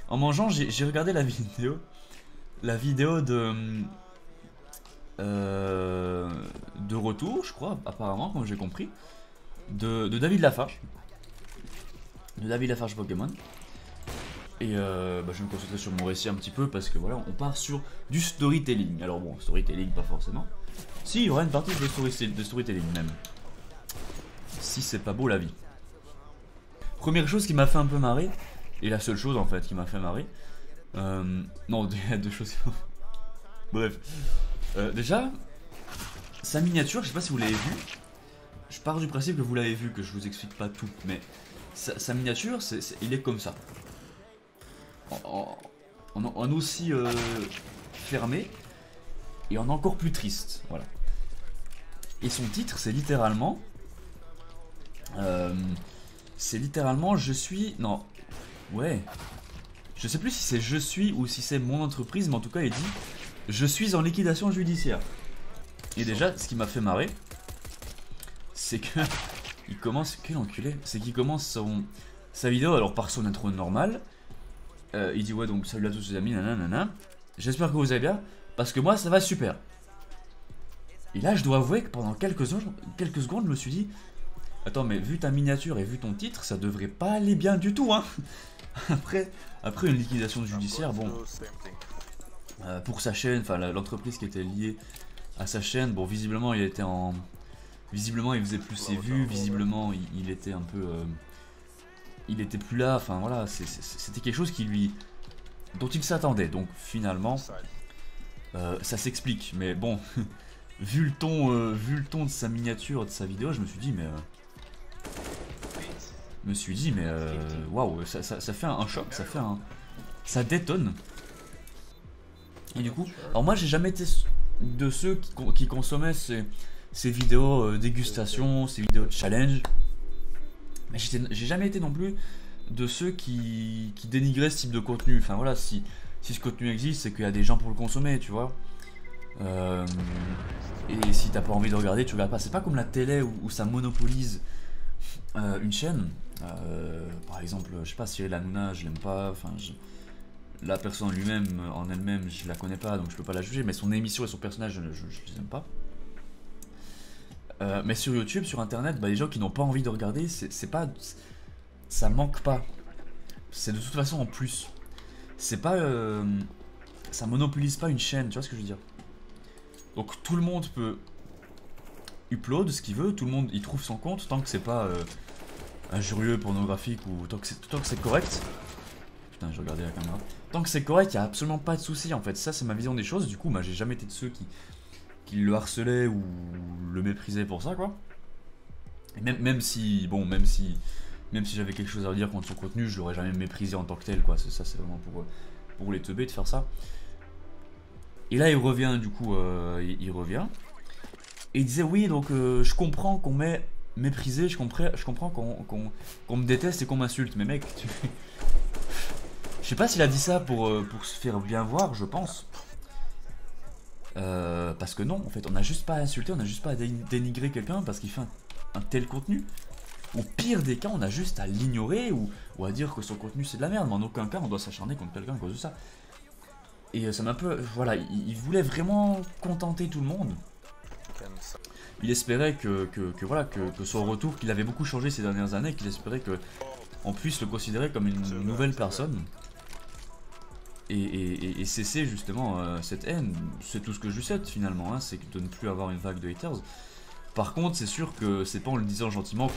En mangeant, j'ai regardé la vidéo. La vidéo de retour, je crois, apparemment, comme j'ai compris, de David Lafarge. De David Lafarge Pokémon. Et bah, je vais me concentrer sur mon récit un petit peu parce que voilà, on part sur du storytelling. Alors bon, storytelling pas forcément. Si, il y aura une partie de storytelling même. Si c'est pas beau la vie. Première chose qui m'a fait un peu marrer, et la seule chose en fait qui m'a fait marrer. Non, il y a deux choses. Bref. Déjà, sa miniature, je sais pas si vous l'avez vu. Je pars du principe que vous l'avez vu, que je vous explique pas tout, mais sa miniature, il est comme ça. En aussi fermé et en encore plus triste, voilà. Et son titre, c'est littéralement je suis, non, ouais, je sais plus si c'est je suis ou si c'est mon entreprise, mais en tout cas il dit je suis en liquidation judiciaire. Et déjà, ce qui m'a fait marrer, c'est que il commence, quel enculé, c'est qu'il commence sa vidéo alors par son intro normal. Il dit ouais, donc salut à tous les amis, nanana. J'espère que vous allez bien, parce que moi ça va super. Et là je dois avouer que pendant quelques secondes je me suis dit, attends, mais vu ta miniature et vu ton titre, ça devrait pas aller bien du tout, hein. Après une liquidation judiciaire, bon, pour sa chaîne, enfin l'entreprise qui était liée à sa chaîne, bon, visiblement il était en, visiblement il faisait plus ses vues, visiblement il était un peu il était plus là, enfin voilà, c'était quelque chose dont il s'attendait, donc finalement ça s'explique, mais bon, vu le ton de sa miniature, de sa vidéo, je me suis dit mais waouh, ça fait un choc, ça détonne. Et du coup, alors moi j'ai jamais été de ceux qui consommaient ces vidéos dégustation, ces vidéos de challenge. Mais j'ai jamais été non plus de ceux qui dénigraient ce type de contenu. Enfin voilà, si ce contenu existe, c'est qu'il y a des gens pour le consommer, tu vois. Et si t'as pas envie de regarder, tu regardes pas. C'est pas comme la télé où ça monopolise une chaîne. Par exemple, je sais pas, Cyril Hanouna, je l'aime pas. Enfin, la personne lui-même, en elle-même, je la connais pas, donc je peux pas la juger. Mais son émission et son personnage, je les aime pas. Mais sur YouTube, sur internet, bah, les gens qui n'ont pas envie de regarder, c'est pas, ça manque pas. C'est de toute façon en plus. C'est pas, ça monopolise pas une chaîne, tu vois ce que je veux dire. Donc tout le monde peut upload ce qu'il veut, tout le monde y trouve son compte tant que c'est pas injurieux, pornographique ou tant que c'est correct. Putain, je regardais la caméra. Tant que c'est correct, y a absolument pas de souci en fait. Ça c'est ma vision des choses. Du coup, bah, j'ai jamais été de ceux qui le harcelait ou le méprisait pour ça, quoi. Et même si j'avais quelque chose à dire contre son contenu, je l'aurais jamais méprisé en tant que tel, quoi. Ça c'est vraiment pour les teubés de faire ça. Et là il revient, du coup, il revient et il disait oui, donc je comprends qu'on m'ait méprisé, je comprends qu'on me déteste et qu'on m'insulte, mais mec, je sais pas s'il a dit ça pour se faire bien voir, je pense. Parce que non, en fait, on n'a juste pas à insulter, on n'a juste pas à dénigrer quelqu'un parce qu'il fait un tel contenu. Au pire des cas, on a juste à l'ignorer ou à dire que son contenu c'est de la merde, mais en aucun cas on doit s'acharner contre quelqu'un à cause de ça. Et ça m'a un peu. Voilà, il voulait vraiment contenter tout le monde. Il espérait que son retour, qu'il avait beaucoup changé ces dernières années, qu'il espérait qu'on puisse le considérer comme une nouvelle personne. Et cesser justement cette haine. C'est tout ce que je lui souhaite finalement, hein, c'est de ne plus avoir une vague de haters. Par contre, c'est sûr que c'est pas en le disant gentiment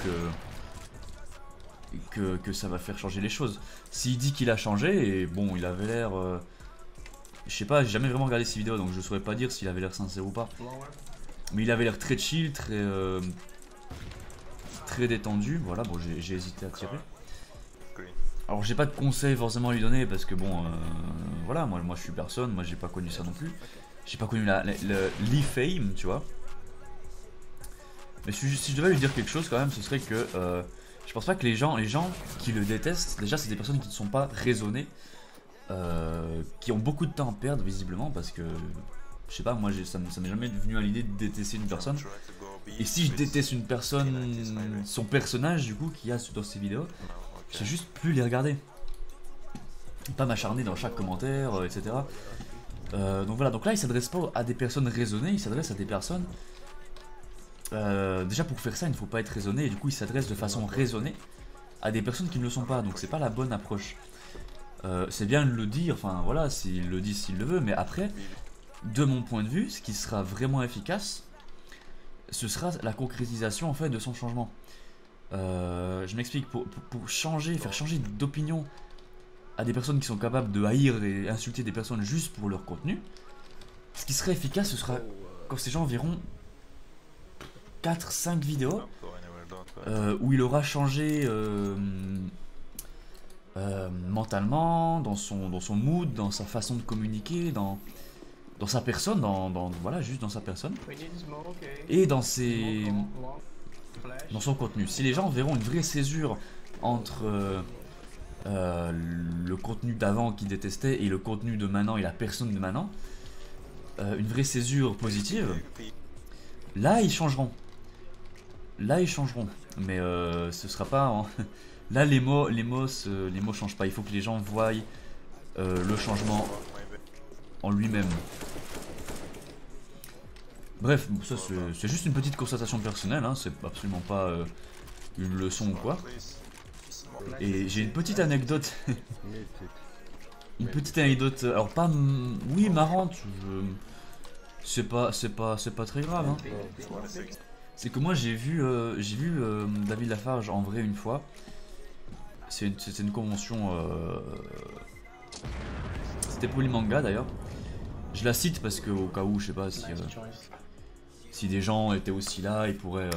que ça va faire changer les choses. S'il dit qu'il a changé, et bon, il avait l'air... je sais pas, j'ai jamais vraiment regardé ses vidéos, donc je saurais pas dire s'il avait l'air sincère ou pas. Mais il avait l'air très chill, très détendu. Voilà, bon, j'ai hésité à tirer. Alors j'ai pas de conseils forcément à lui donner parce que bon, voilà, moi je suis personne, moi j'ai pas connu ça non plus. J'ai pas connu l'e-fame, tu vois. Mais si je devais lui dire quelque chose quand même, ce serait que je pense pas que les gens qui le détestent, déjà c'est des personnes qui ne sont pas raisonnées, qui ont beaucoup de temps à perdre visiblement parce que, je sais pas, moi ça m'est jamais venu à l'idée de détester une personne. Et si je déteste une personne, son personnage du coup qu'il y a dans ses vidéos, je sais juste plus les regarder. pas m'acharner dans chaque commentaire, etc. Donc voilà, donc là il s'adresse pas à des personnes raisonnées, il s'adresse à des personnes... déjà pour faire ça il ne faut pas être raisonné, et du coup il s'adresse de façon raisonnée à des personnes qui ne le sont pas, donc c'est pas la bonne approche. C'est bien de le dire, enfin voilà, s'il le dit, s'il le veut, mais après, de mon point de vue, ce qui sera vraiment efficace, ce sera la concrétisation en fait de son changement. Je m'explique, pour changer, faire changer d'opinion à des personnes qui sont capables de haïr et insulter des personnes juste pour leur contenu, ce qui serait efficace, ce sera quand ces gens verront 4-5 vidéos où il aura changé mentalement, dans son mood, dans sa façon de communiquer, dans sa personne, voilà, juste dans sa personne, et dans son contenu. Si les gens verront une vraie césure entre le contenu d'avant qu'ils détestaient et le contenu de maintenant et la personne de maintenant, une vraie césure positive, là ils changeront. Mais ce sera pas en... Là les mots changent pas. Il faut que les gens voient le changement en lui-même. Bref, ça c'est juste une petite constatation personnelle, hein, c'est absolument pas une leçon ou quoi. Et j'ai une petite anecdote. Une petite anecdote, alors pas... Oui, marrante, c'est pas très grave, hein. C'est que moi j'ai vu David Lafarge en vrai une fois. C'était une convention... C'était Polymanga d'ailleurs. Je la cite parce que au cas où, je sais pas si des gens étaient aussi là, ils pourraient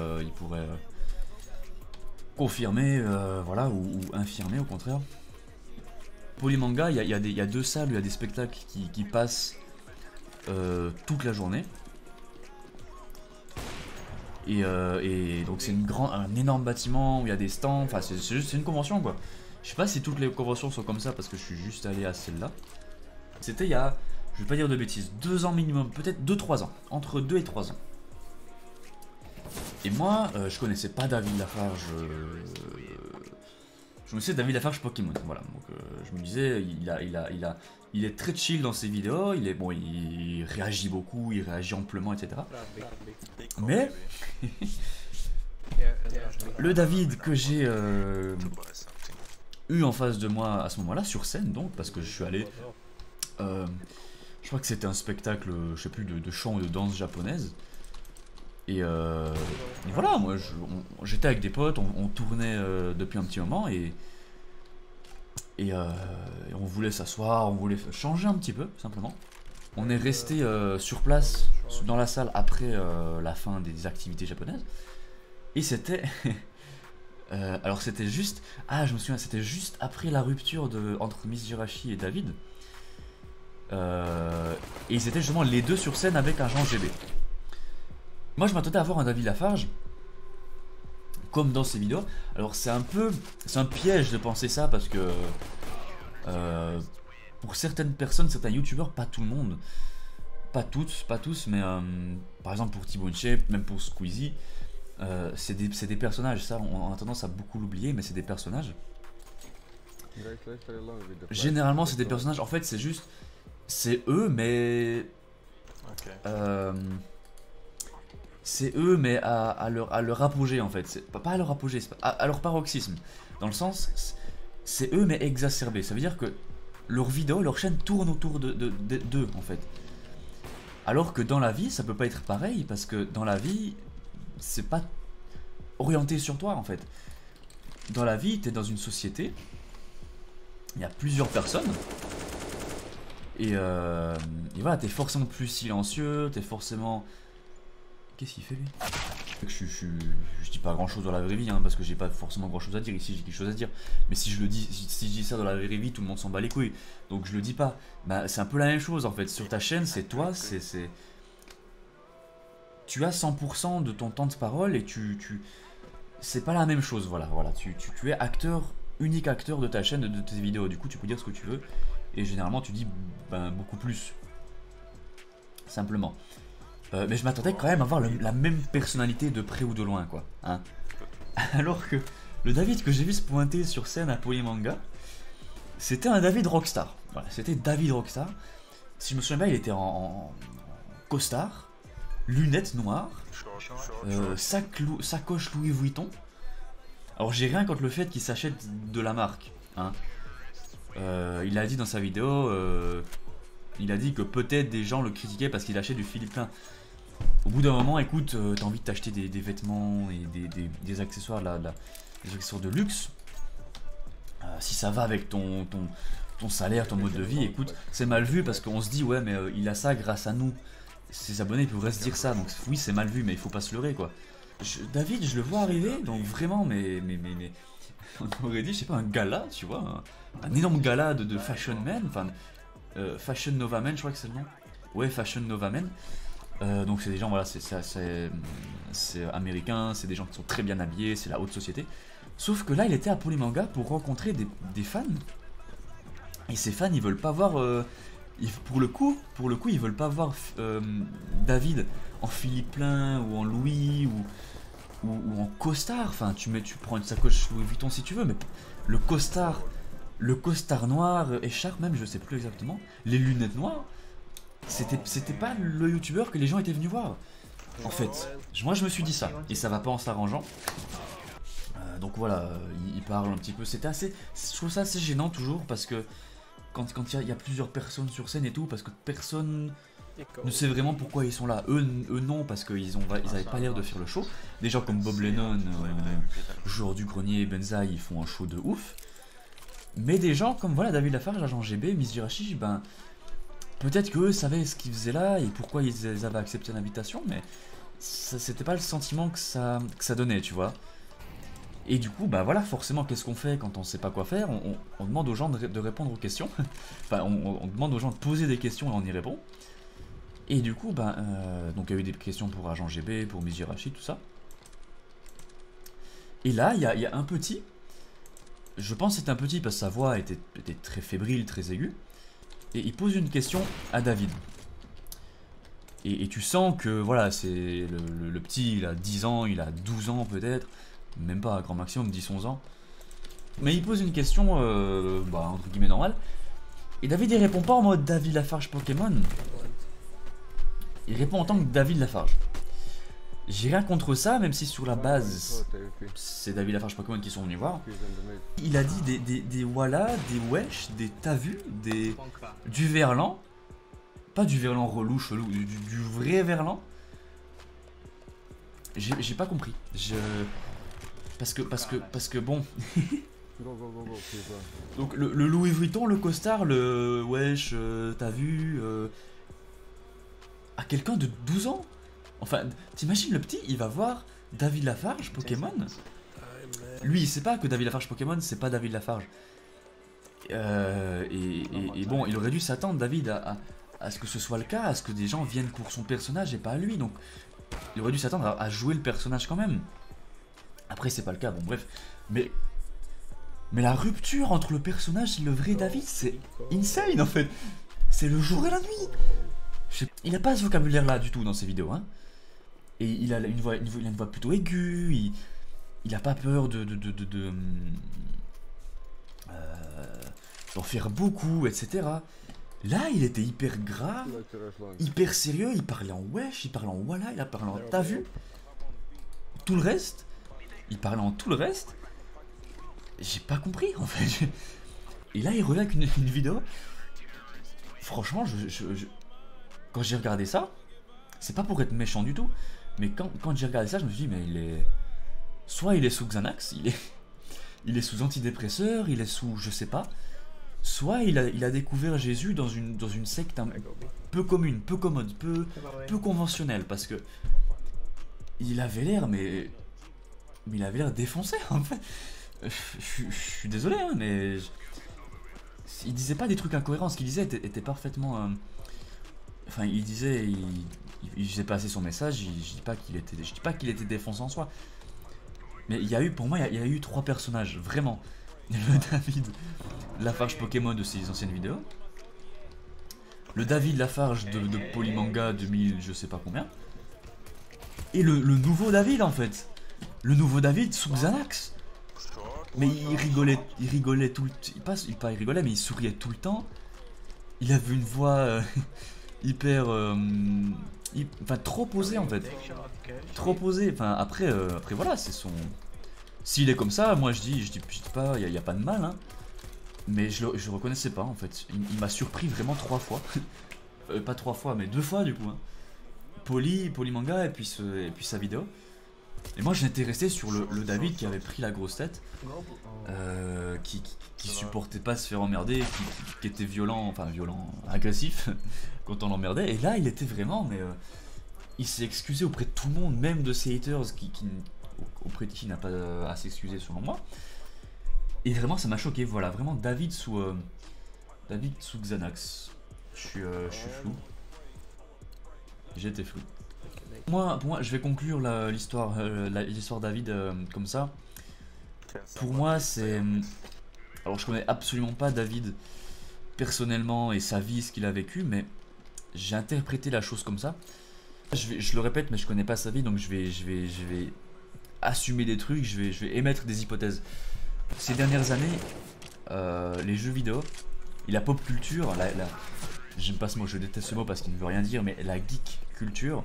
confirmer, voilà, ou infirmer au contraire. Polymanga, il y a deux salles où il y a des spectacles qui passent toute la journée. Et donc c'est un énorme bâtiment où il y a des stands, enfin c'est une convention quoi. Je sais pas si toutes les conventions sont comme ça parce que je suis juste allé à celle-là. C'était il y a, je vais pas dire de bêtises, 2 ans minimum, peut-être 2-3 ans, entre 2 et 3 ans. Et moi, je connaissais pas David Lafarge. Je connaissais David Lafarge Pokémon, voilà. Donc je me disais, il est très chill dans ses vidéos, il réagit beaucoup, il réagit amplement, etc. Mais le David que j'ai eu en face de moi à ce moment-là, sur scène donc, parce que je suis allé, je crois que c'était un spectacle, je sais plus, de chant ou de danse japonaise. Et voilà, moi j'étais avec des potes, on tournait depuis un petit moment et on voulait s'asseoir, on voulait changer un petit peu, simplement. On est resté sur place, dans la salle, après la fin des activités japonaises. Et c'était... alors c'était juste... Ah, je me souviens, c'était juste après la rupture entre Miss Jirachi et David. Et ils étaient justement les deux sur scène avec un Jean GB. Moi je m'attendais à voir un David Lafarge comme dans ses vidéos. Alors c'est un piège de penser ça parce que pour certaines personnes, certains youtubeurs, pas tout le monde, pas tous, mais par exemple pour Thibaut InShape, même pour Squeezie, c'est des personnages, ça on a tendance à beaucoup l'oublier, mais c'est des personnages. Généralement c'est des personnages, en fait c'est juste, c'est eux mais... c'est eux mais à leur apogée en fait, pas à leur apogée, à leur paroxysme, dans le sens c'est eux mais exacerbés, ça veut dire que leurs vidéos, leur chaîne tourne autour d'eux en fait, alors que dans la vie ça peut pas être pareil, parce que dans la vie c'est pas orienté sur toi en fait. Dans la vie t'es dans une société, il y a plusieurs personnes et voilà, t'es forcément plus silencieux, t'es forcément... Qu'est-ce qu'il fait lui? Je dis pas grand chose dans la vraie vie, hein, parce que j'ai pas forcément grand chose à dire. Ici j'ai quelque chose à dire. Mais si je dis ça dans la vraie vie, tout le monde s'en bat les couilles. Donc je le dis pas. Bah, c'est un peu la même chose en fait. Sur ta chaîne, c'est toi, tu as 100% de ton temps de parole et c'est pas la même chose. Voilà. Tu es acteur, unique acteur de ta chaîne, de tes vidéos. Du coup, tu peux dire ce que tu veux. Et généralement, tu dis beaucoup plus. Simplement. Mais je m'attendais quand même à avoir la même personnalité de près ou de loin, quoi. Hein. Alors que le David que j'ai vu se pointer sur scène à Polymanga, C'était un David Rockstar. Voilà, c'était David Rockstar. Si je me souviens bien, il était en costard, lunettes noires, sacoche Louis Vuitton. Alors j'ai rien contre le fait qu'il s'achète de la marque. Hein. Il a dit dans sa vidéo, il a dit que peut-être des gens le critiquaient parce qu'il achète du Philippe Plein. Au bout d'un moment, écoute, t'as envie de t'acheter des vêtements et des accessoires, des accessoires de luxe. Si ça va avec ton salaire, ton mode de vie, écoute, c'est mal vu parce qu'on se dit, ouais, mais il a ça grâce à nous. Ses abonnés ils pourraient se dire ça, donc oui, c'est mal vu, mais il faut pas se leurrer, quoi. David, je le vois arriver, donc vraiment, mais on aurait dit, je sais pas, un gala, tu vois, un énorme gala de Fashion Man, enfin, Fashion Nova Man, je crois que c'est le nom. Ouais, Fashion Nova Man. Donc c'est des gens, voilà, c'est américain, c'est des gens qui sont très bien habillés, c'est la haute société. Sauf que là, il était à Polymanga pour rencontrer des fans. Et ces fans, ils veulent pas voir... pour le coup, ils veulent pas voir David en Philippe Plein ou en Louis ou en costard. Enfin, tu prends une sacoche Louis Vuitton si tu veux, mais le costard noir, écharpe même, je sais plus exactement, les lunettes noires, c'était pas le youtubeur que les gens étaient venus voir. En fait, moi je me suis dit ça, et ça va pas en s'arrangeant. Donc voilà, il parle un petit peu, c'était assez... Je trouve ça assez gênant toujours, parce que quand il y a plusieurs personnes sur scène et tout, parce que personne ne sait vraiment pourquoi ils sont là. Eux non, parce qu'ils avaient pas l'air de faire le show. Des gens comme Bob Lennon, Joueur du Grenier et Benzaï, ils font un show de ouf. Mais des gens comme voilà David Lafarge, Agent GB, Miss Jirachi, ben peut-être qu'eux savaient ce qu'ils faisaient là et pourquoi ils avaient accepté l'invitation, mais c'était pas le sentiment que ça donnait, tu vois. Et du coup, bah voilà, forcément, qu'est-ce qu'on fait quand on sait pas quoi faire? On demande aux gens de répondre aux questions. Enfin, on demande aux gens de poser des questions et on y répond. Et du coup, bah, donc il y a eu des questions pour Agent GB, pour Miss Jirachi, tout ça. Et là, il y a un petit. Je pense que c'est un petit parce que sa voix était très fébrile, très aiguë. Et il pose une question à David. Et tu sens que, voilà, c'est le petit, il a 10 ans, il a 12 ans peut-être. Même pas, grand maximum, 10-11 ans. Mais il pose une question, bah, entre guillemets normale. Et David, il répond pas en mode David Lafarge Pokémon. Il répond en tant que David Lafarge. J'ai rien contre ça, même si sur la base, c'est David Lafarge Pokémon qui sont venus voir. Il a dit des voilà, des wesh, des t'as vu, du verlan. Pas du verlan relou, chelou, du vrai verlan. J'ai pas compris. Parce que bon. Donc le Louis Vuitton, le costard, le wesh, t'as vu, à quelqu'un de 12 ans. Enfin, t'imagines le petit, il va voir David Lafarge Pokémon. Lui, il sait pas que David Lafarge Pokémon, c'est pas David Lafarge. Et bon, il aurait dû s'attendre, David, à ce que ce soit le cas, à ce que des gens viennent pour son personnage et pas à lui. Donc, il aurait dû s'attendre à jouer le personnage quand même. Après, c'est pas le cas, bon, bref. Mais la rupture entre le personnage et le vrai David, c'est insane en fait. C'est le jour et la nuit. Il a pas ce vocabulaire-là du tout dans ses vidéos, hein. Et il a une voix plutôt aiguë. Il a pas peur d'en faire beaucoup, etc. Là, il était hyper grave, hyper sérieux. Il parlait en wesh, il parlait en voilà, il a parlé en t'as vu. Tout le reste, il parlait en tout le reste. J'ai pas compris en fait. Et là, il revient avec une vidéo. Franchement, quand j'ai regardé ça, c'est pas pour être méchant du tout, mais quand j'ai regardé ça, je me suis dit, mais soit il est sous Xanax, il est sous antidépresseur, il est sous je sais pas, soit il a découvert Jésus dans une secte peu commune, peu commode, peu conventionnelle, parce que il avait l'air, mais il avait l'air défoncé en fait. Je suis désolé, hein, mais il disait pas des trucs incohérents, ce qu'il disait était parfaitement... Enfin, il disait, il faisait passer son message, je dis pas qu'il était défoncé en soi. Mais pour moi, il y a eu 3 personnages, vraiment. Le David Lafarge Pokémon de ses anciennes vidéos. Le David Lafarge de Polymanga 2000, je sais pas combien. Et le nouveau David, en fait. Le nouveau David sous Xanax. Mais il rigolait tout le temps. Il rigolait, mais il souriait tout le temps. Il avait une voix hyper. Enfin, trop posée en fait. Trop posée. Enfin, après voilà, c'est son. S'il est comme ça, moi je dis pas, il y a pas de mal, hein. Mais je le reconnaissais pas en fait. Il m'a surpris vraiment 3 fois. Pas 3 fois, mais 2 fois du coup. Hein. Polymanga et puis sa vidéo. Et moi j'étais resté sur le David qui avait pris la grosse tête, qui supportait pas se faire emmerder, qui était violent, agressif quand on l'emmerdait. Et là il était vraiment, mais il s'est excusé auprès de tout le monde, même de ses haters auprès de qui il n'a pas à s'excuser selon moi. Et vraiment ça m'a choqué, voilà, vraiment David sous Xanax. Je suis flou. J'étais flou. Pour moi, je vais conclure l'histoire David comme ça. Pour moi, c'est... Alors, je connais absolument pas David personnellement et sa vie, ce qu'il a vécu, mais j'ai interprété la chose comme ça. Je le répète, mais je connais pas sa vie, donc je vais assumer des trucs, je vais émettre des hypothèses. Ces dernières années, les jeux vidéo et la pop culture, j'aime pas ce mot, je déteste ce mot parce qu'il ne veut rien dire, mais la geek culture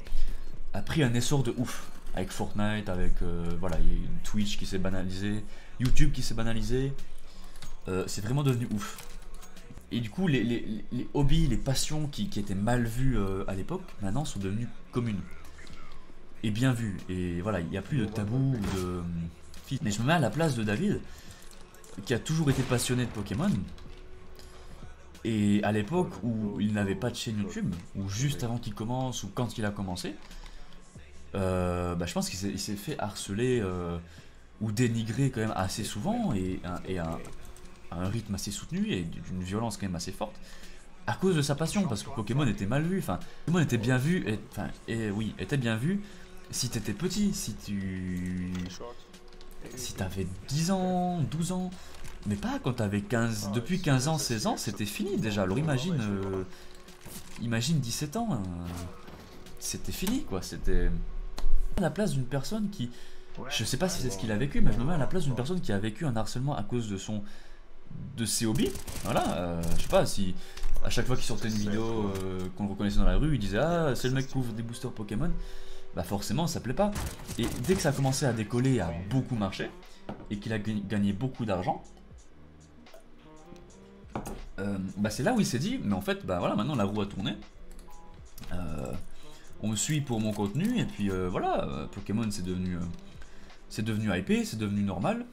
a pris un essor de ouf. Avec Fortnite, avec voilà, il y a une Twitch qui s'est banalisé, YouTube qui s'est banalisé. C'est vraiment devenu ouf. Et du coup, les hobbies, les passions qui étaient mal vues à l'époque, maintenant sont devenues communes. Et bien vues. Et voilà, il n'y a plus de tabou ou de... Mais je me mets à la place de David, qui a toujours été passionné de Pokémon. Et à l'époque où il n'avait pas de chaîne YouTube, ou juste avant qu'il commence, ou quand il a commencé, je pense qu'il s'est fait harceler ou dénigrer quand même assez souvent et à un rythme assez soutenu et d'une violence quand même assez forte à cause de sa passion, parce que Pokémon était mal vu. Enfin, Pokémon était bien vu, était bien vu si t'étais petit, si t'avais 10 ans, 12 ans, mais pas quand t'avais 15, depuis 15 ans, 16 ans, c'était fini déjà. Alors imagine 17 ans, c'était fini quoi, c'était à la place d'une personne qui, je sais pas si c'est ce qu'il a vécu, mais je me mets à la place d'une personne qui a vécu un harcèlement à cause de ses hobbies. Voilà, je sais pas si à chaque fois qu'il sortait une vidéo qu'on le reconnaissait dans la rue, il disait ah c'est le mec qui ouvre des boosters Pokémon. Bah forcément ça plaît pas. Et dès que ça a commencé à décoller, à beaucoup marcher et qu'il a gagné beaucoup d'argent, c'est là où il s'est dit mais en fait bah voilà, maintenant la roue a tourné. On me suit pour mon contenu et puis voilà, Pokémon c'est devenu hypé, c'est devenu normal.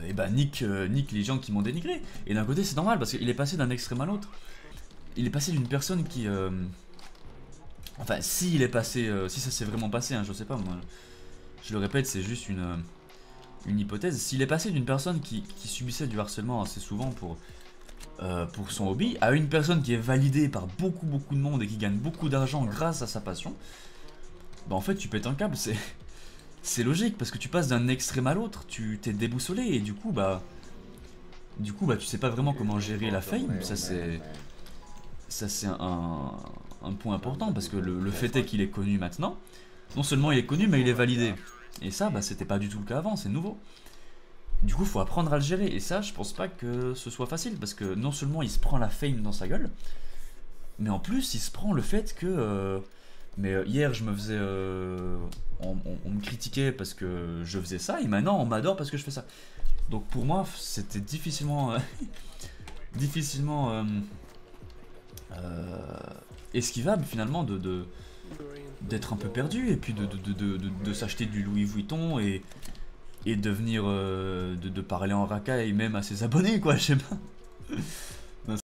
Et bah nique les gens qui m'ont dénigré. Et d'un côté c'est normal parce qu'il est passé d'un extrême à l'autre. Il est passé d'une personne qui... Enfin s'il est passé, si ça s'est vraiment passé, hein, je sais pas moi. Je le répète, c'est juste une hypothèse. S'il est passé d'une personne qui subissait du harcèlement assez souvent pour son hobby, à une personne qui est validée par beaucoup de monde et qui gagne beaucoup d'argent grâce à sa passion, bah en fait tu pètes un câble, c'est logique parce que tu passes d'un extrême à l'autre, tu t'es déboussolé et du coup tu sais pas vraiment comment gérer la fame. Ça c'est un point important parce que le fait est qu'il est connu maintenant. Non seulement il est connu mais il est validé. Et ça bah c'était pas du tout le cas avant, c'est nouveau. Du coup, faut apprendre à le gérer. Et ça, je pense pas que ce soit facile. Parce que non seulement il se prend la fame dans sa gueule, mais en plus, il se prend le fait que... hier, je me faisais... on me critiquait parce que je faisais ça. Et maintenant, on m'adore parce que je fais ça. Donc pour moi, c'était difficilement... esquivable, finalement, d'être un peu perdu. Et puis de s'acheter du Louis Vuitton et de venir de parler en racaille même à ses abonnés quoi, je sais pas.